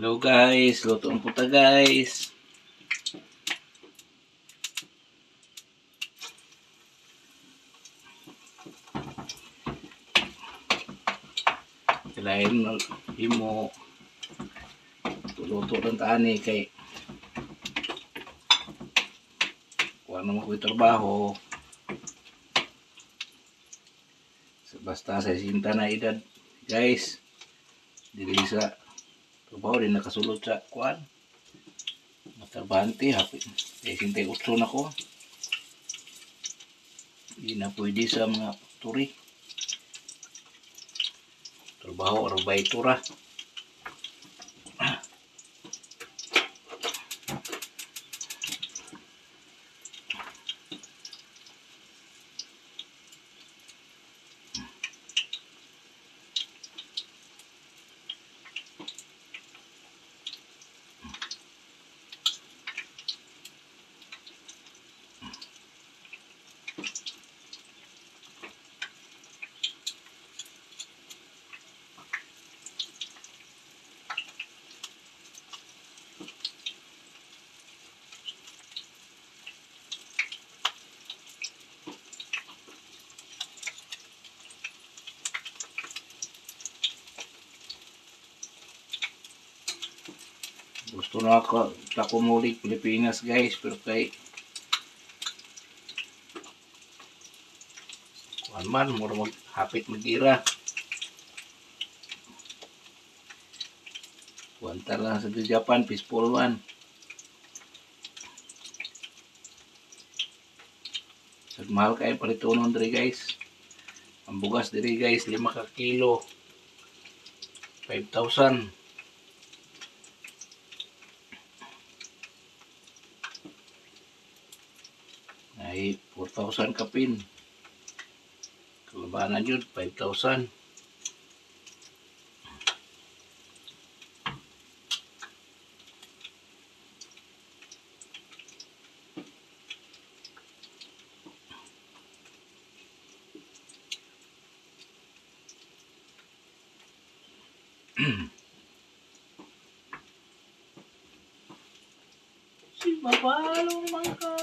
Hello guys, luto ang puta guys. Kailangan ng himo. Luto ng tani kay kuha naman ko trabaho. Basta sa sinta na edad guys. Dili sa trabaho din nakasulod sa kuan. Matabante hapit. Eh sintay utso na ko. Hindi na pwede sa mga turi. Trabaho or bay tura. Gusto na ako mulig Pilipinas guys, pero kay kuan man mura hapit mag-ira. Kuanta lang sa Japan, peaceful man. Mahal kayo palitonon diri guys. Ang bugas diri guys 5 ka kilo 5,000. Ay 4,000 kapin. Kalabanan yun 5,000. Si babalong mangka.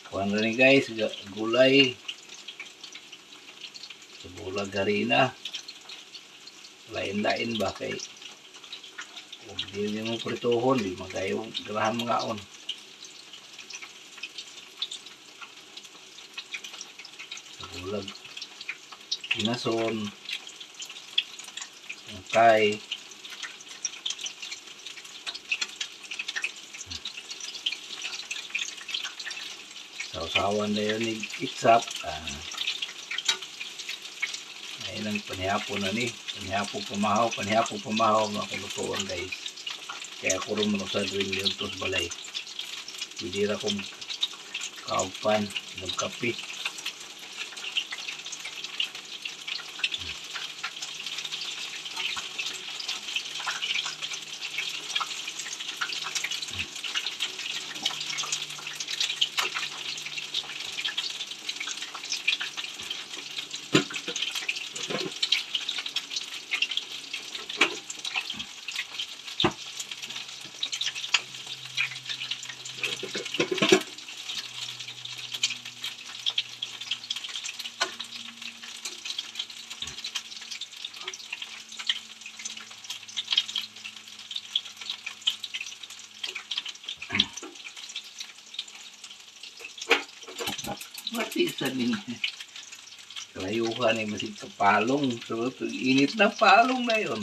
Kuan rin guys, gulay. Bulag harina. Lain-lain ba kay kung di mo prituhon, di magayong garahan mga on. Bulag inason, angkay, sausawan na yun ni Iksap. Ayun ang panihapon na ni. Panihapon pamahaw mga kulutuan guys. Kaya ako rin manusad rin yun tos balay. Bidira kong kaupan, nagkapi. sa ninyo. Kalayuhan ay masig sa palong. So, init na palong na yun.